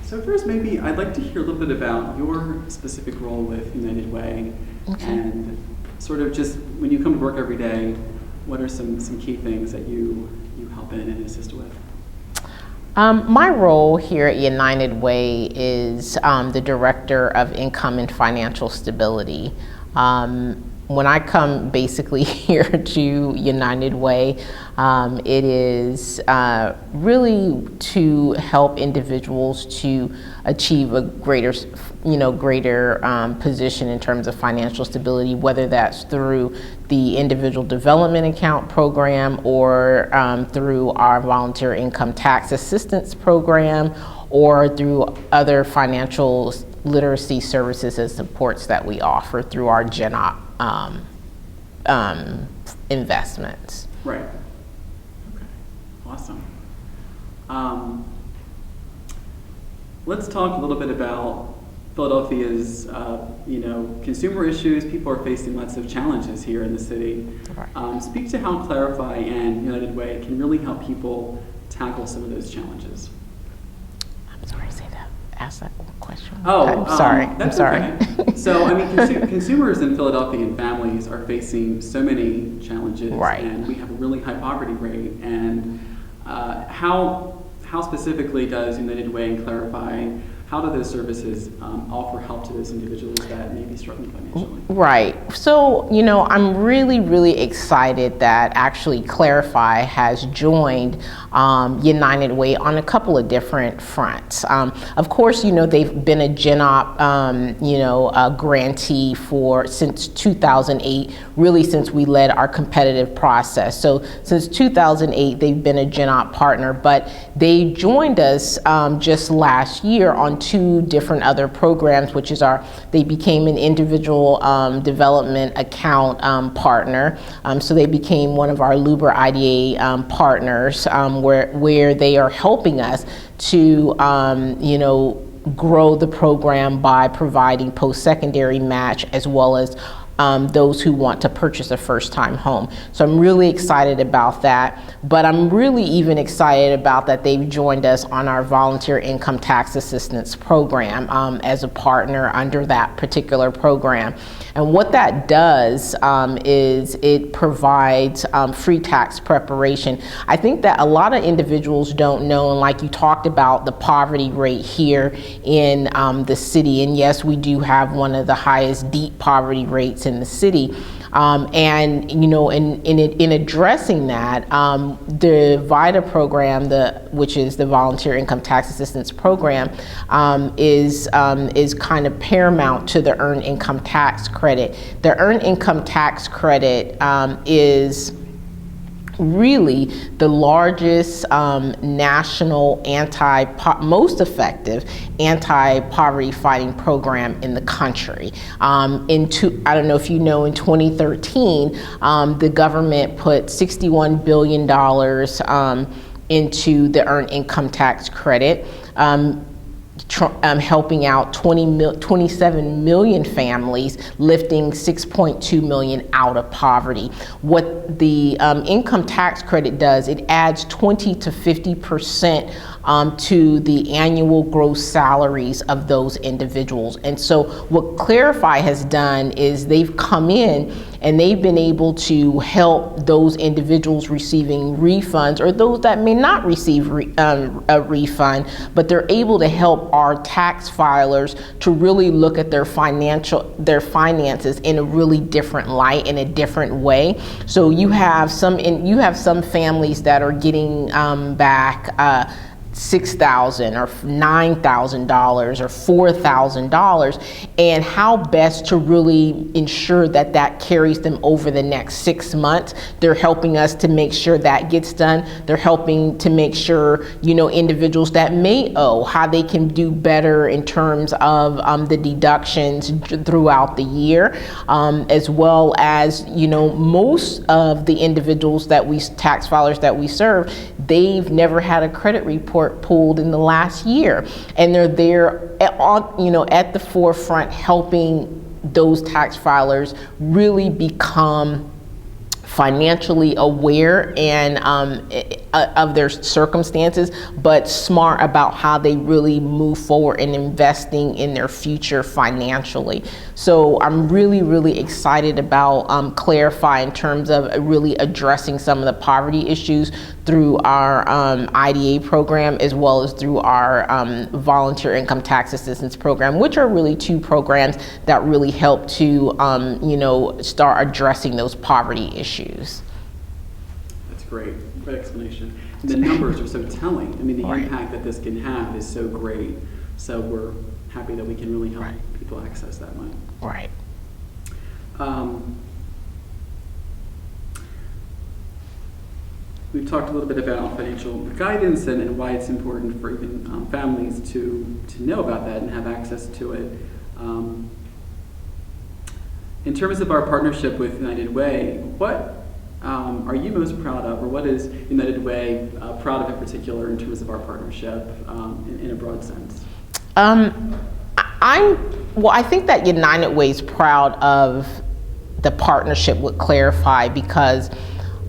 So first, maybe I'd like to hear a little bit about your specific role with United Way, and sort of just when you come to work every day, what are some key things that you help in and assist with? My role here at United Way is the Director of Income and Financial Stability. When I come basically here to United Way, it is really to help individuals to achieve a greater position in terms of financial stability, whether that's through the Individual Development Account program or through our Volunteer Income Tax Assistance program or through other financial literacy services and supports that we offer through our GenOp investments. Right. Okay. Awesome. Let's talk a little bit about Philadelphia's, consumer issues. People are facing lots of challenges here in the city. Right. Speak to how Clarify and United Way can really help people tackle some of those challenges. I'm sorry, say that. Ask that question. Oh, okay. Sorry. I'm sorry. Okay. So, consumers in Philadelphia and families are facing so many challenges, right. And we have a really high poverty rate. And how specifically does United Way and Clarify, how do those services offer help to those individuals that may be struggling financially? Right. So, I'm really, really excited that actually Clarify has joined United Way on a couple of different fronts. Of course, they've been a GenOp, a grantee since 2008, really since we led our competitive process. So since 2008, they've been a GenOp partner, but they joined us just last year on two different other programs, which is they became an individual development account partner. So they became one of our Luber IDA partners, where they are helping us to, grow the program by providing post-secondary match as well as those who want to purchase a first-time home. So I'm really excited about that, but I'm really even excited about that they've joined us on our Volunteer Income Tax Assistance program as a partner under that particular program. And what that does is it provides free tax preparation. I think that a lot of individuals don't know, and like you talked about the poverty rate here in the city, and yes, we do have one of the highest deep poverty rates in the city. In addressing that, the VITA program, which is the Volunteer Income Tax Assistance program, is kind of paramount to the Earned Income Tax Credit. The Earned Income Tax Credit is really the largest national most effective anti-poverty fighting program in the country. I don't know if you know, in 2013, the government put $61 billion into the Earned Income Tax Credit, helping out 27 million families, lifting 6.2 million out of poverty. What the income tax credit does, it adds 20 to 50% to the annual gross salaries of those individuals. And so what Clarify has done is they've come in and they've been able to help those individuals receiving refunds, or those that may not receive a refund, but they're able to help our tax filers to really look at their finances in a really different light, in a different way. So you have some families that are getting back $6,000 or $9,000 or $4,000, and how best to really ensure that that carries them over the next 6 months. They're helping us to make sure that gets done. They're helping to make sure, individuals that may owe, how they can do better in terms of the deductions throughout the year, as well as, most of the individuals tax filers that we serve, they've never had a credit report pulled in the last year, and they're there at the forefront helping those tax filers really become financially aware and of their circumstances, but smart about how they really move forward in investing in their future financially. So I'm really, really excited about Clarify in terms of really addressing some of the poverty issues through our IDA program, as well as through our volunteer income tax assistance program, which are really two programs that really help to start addressing those poverty issues. That's great explanation. And the numbers are so telling. I mean, the Right. impact that this can have is so great. So we're happy that we can really help people access that money. Right. We've talked a little bit about financial guidance and why it's important for even families to know about that and have access to it. In terms of our partnership with United Way, what are you most proud of, or what is United Way proud of in particular in terms of our partnership in a broad sense? I think that United Way is proud of the partnership with Clarify, because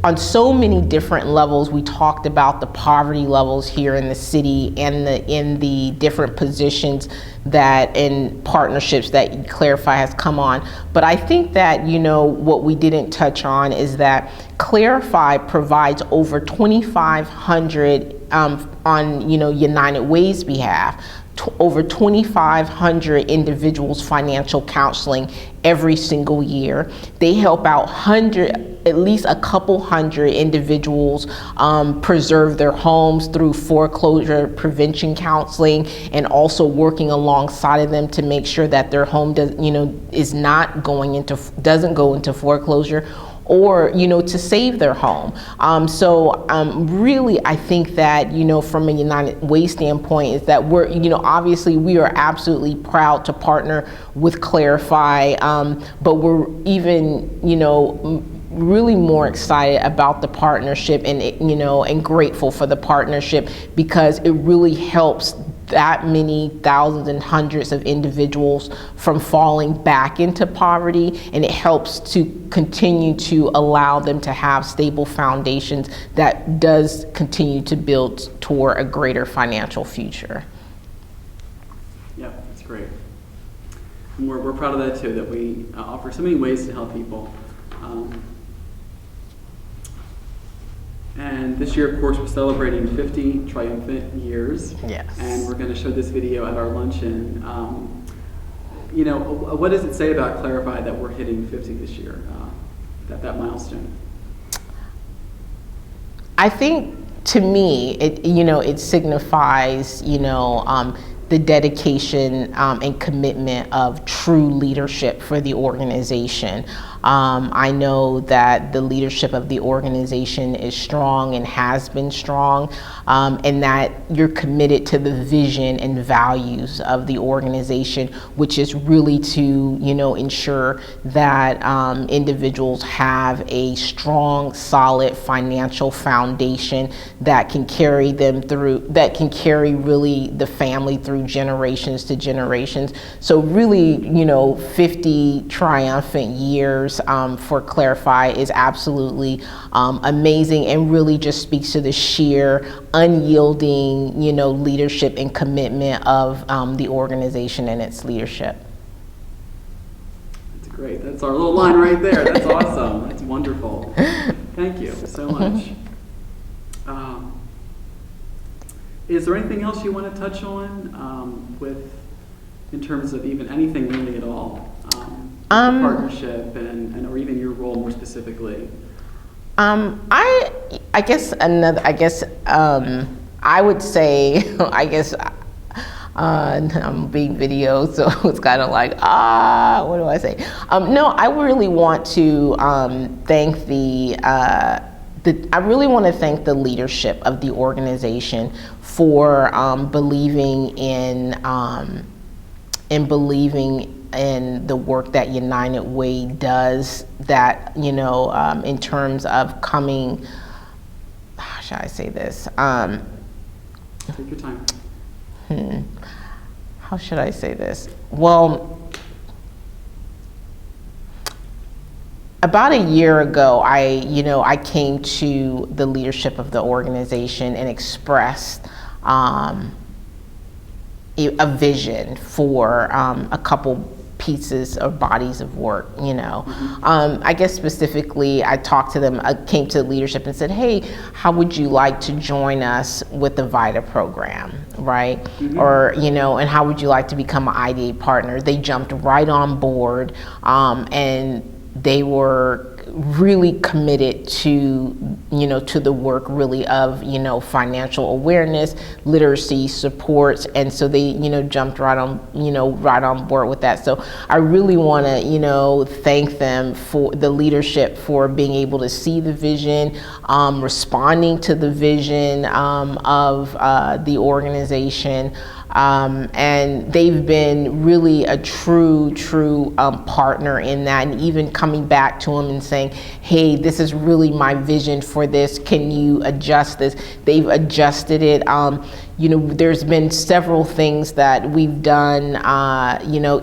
on so many different levels, we talked about the poverty levels here in the city and in the different positions that in partnerships that Clarify has come on. But I think that, what we didn't touch on is that Clarify provides over 2,500 on, United Way's behalf, over 2,500 individuals financial counseling every single year. They help out at least a couple hundred individuals preserve their homes through foreclosure prevention counseling, and also working alongside of them to make sure that their home doesn't go into foreclosure, or to save their home. Really, I think that from a United Way standpoint is that we're obviously we are absolutely proud to partner with Clarify, but we're even really more excited about the partnership and grateful for the partnership, because it really helps that many thousands and hundreds of individuals from falling back into poverty, and it helps to continue to allow them to have stable foundations that does continue to build toward a greater financial future. Yeah, that's great. And we're proud of that too, that we offer so many ways to help people. And this year, of course, we're celebrating 50 triumphant years. Yes. And we're going to show this video at our luncheon. What does it say about Clarify that we're hitting 50 this year, that milestone? I think, to me, it signifies, the dedication and commitment of true leadership for the organization. I know that the leadership of the organization is strong and has been strong, and that you're committed to the vision and values of the organization, which is really to, ensure that individuals have a strong, solid financial foundation that can carry them through, that can carry really the family through generations to generations. So really, 50 triumphant years for Clarify is absolutely amazing, and really just speaks to the sheer unyielding, leadership and commitment of the organization and its leadership. That's great. That's our little line right there. That's awesome. That's wonderful. Thank you so much. Is there anything else you want to touch on in terms of even anything really at all? Partnership and or even your role more specifically? I would say, I'm being videoed, so it's kind of like, what do I say? No, I really want to thank I really want to thank the leadership of the organization for believing in the work that United Way does, that, in terms of coming, how should I say this? Take your time. How should I say this? Well, about a year ago, I came to the leadership of the organization and expressed a vision for a couple pieces or bodies of work, I guess specifically I talked to them, I came to leadership and said, hey, how would you like to join us with the VITA program, right? Or, and how would you like to become an IDA partner? They jumped right on board, and they were really committed to the work really of financial awareness, literacy, supports, and so they jumped right on board with that. So I really want to thank them for the leadership for being able to see the vision, responding to the vision of the organization. And they've been really a true partner in that, and even coming back to them and saying, hey, this is really my vision for this, can you adjust this? They've adjusted it. There's been several things that we've done,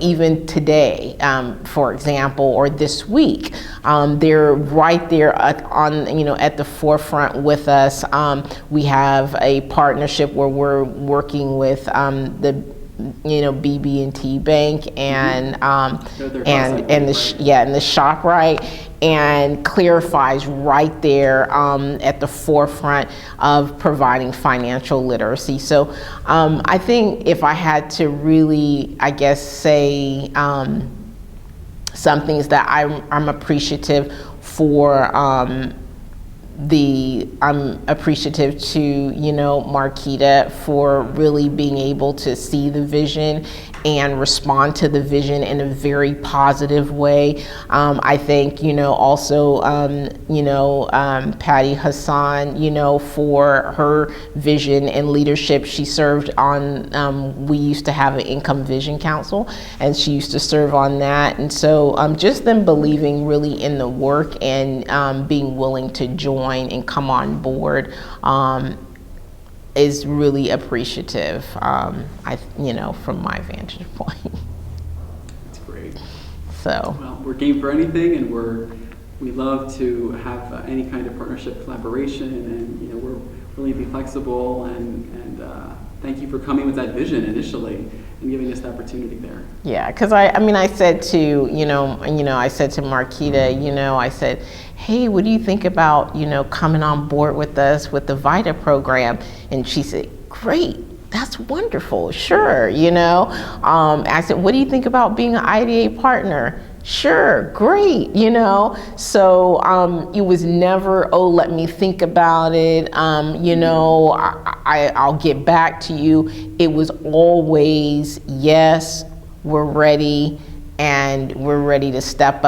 even today, for example, or this week. They're right there at the forefront with us. We have a partnership where we're working with the BB&T Bank and the ShopRite, and Clarifies right there at the forefront of providing financial literacy. So I think if I had to really, I guess, say some things that I'm appreciative for, I'm appreciative to Marquita for really being able to see the vision and respond to the vision in a very positive way. I think also Patty Hassan for her vision and leadership. She served on we used to have an Income Vision Council, and she used to serve on that. And so just them believing really in the work and being willing to join and come on board is really appreciative, from my vantage point. That's great. So, well, we're game for anything, and we love to have any kind of partnership collaboration, and we're really be flexible, and thank you for coming with that vision initially and giving us the opportunity there. Yeah, because I said to I said to Marquita, I said, hey, what do you think about coming on board with us with the VITA program? And she said, great, that's wonderful, sure. I said, what do you think about being an IDA partner? Sure, great, So it was never, oh, let me think about it, I'll get back to you. It was always, yes, we're ready, and we're ready to step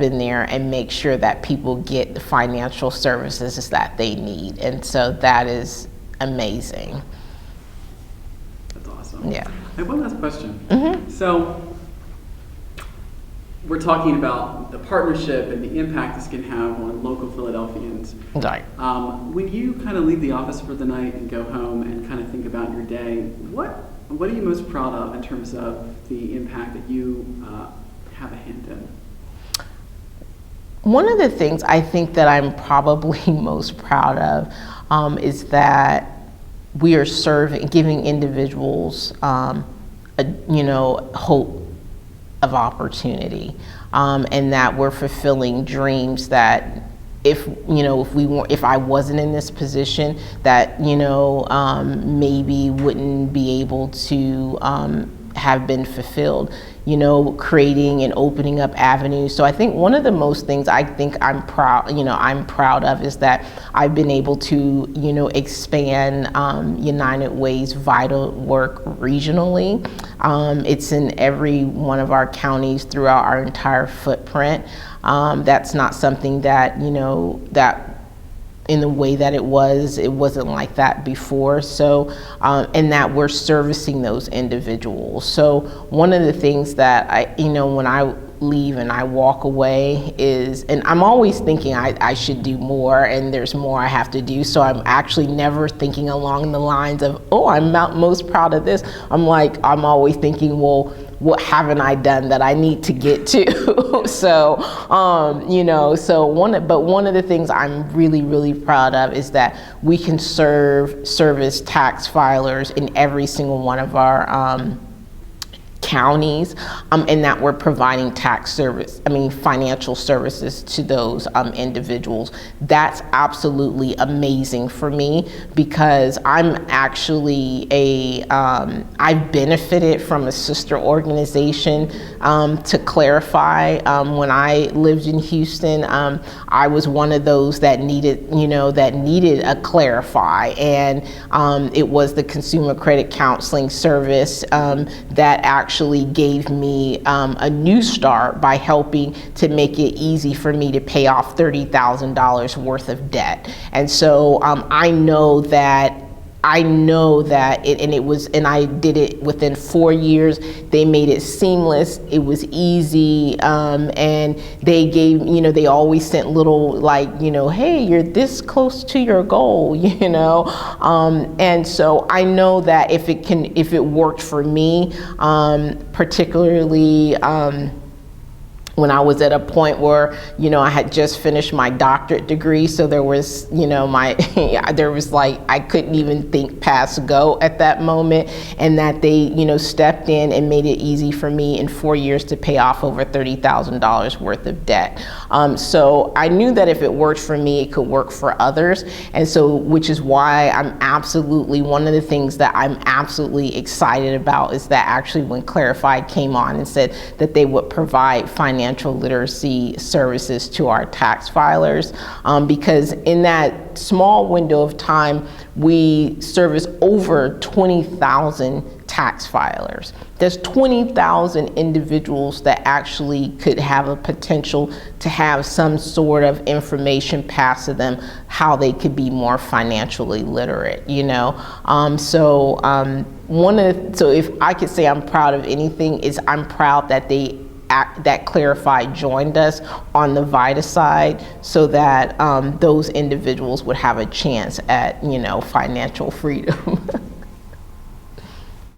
in there and make sure that people get the financial services that they need. And so that is amazing. That's awesome. Yeah. I have one last question. So, we're talking about the partnership and the impact this can have on local Philadelphians. Right. When you kind of leave the office for the night and go home and kind of think about your day, what are you most proud of in terms of the impact that you have a hand in? One of the things I think that I'm probably most proud of is that we are giving individuals hope of opportunity, and that we're fulfilling dreams that if I wasn't in this position, that maybe wouldn't be able to have been fulfilled, creating and opening up avenues. So I think one of the most things I think I'm proud of is that I've been able to, expand United Way's VITA work regionally. It's in every one of our counties throughout our entire footprint. That's not something that, that in the way that it wasn't like that before. So, and that we're servicing those individuals. So one of the things that when I leave and I walk away is, and I'm always thinking I should do more and there's more I have to do. So I'm actually never thinking along the lines of, oh, I'm most proud of this. I'm always thinking, well, what haven't I done that I need to get to? So, one of the things I'm really, really proud of is that we can service tax filers in every single one of our counties, and that we're providing financial services to those individuals. That's absolutely amazing for me, because I'm actually I've benefited from a sister organization. To clarify, when I lived in Houston, I was one of those that needed a clarify, and it was the Consumer Credit Counseling Service that actually gave me a new start by helping to make it easy for me to pay off $30,000 worth of debt. And so I know that and I did it within 4 years. They made it seamless. It was easy. And they gave, they always sent little hey, you're this close to your goal, and so I know that if it worked for me, particularly, when I was at a point where, I had just finished my doctorate degree. So there was, I couldn't even think past go at that moment, and that they, stepped in and made it easy for me in 4 years to pay off over $30,000 worth of debt. So I knew that if it worked for me, it could work for others. And so, which is why one of the things that I'm absolutely excited about is that actually when Clarified came on and said that they would provide financial literacy services to our tax filers, because in that small window of time, we service over 20,000 tax filers. There's 20,000 individuals that actually could have a potential to have some sort of information passed to them how they could be more financially literate, So if I could say I'm proud of anything, is I'm proud that that Clarified joined us on the VITA side, so that those individuals would have a chance at, financial freedom.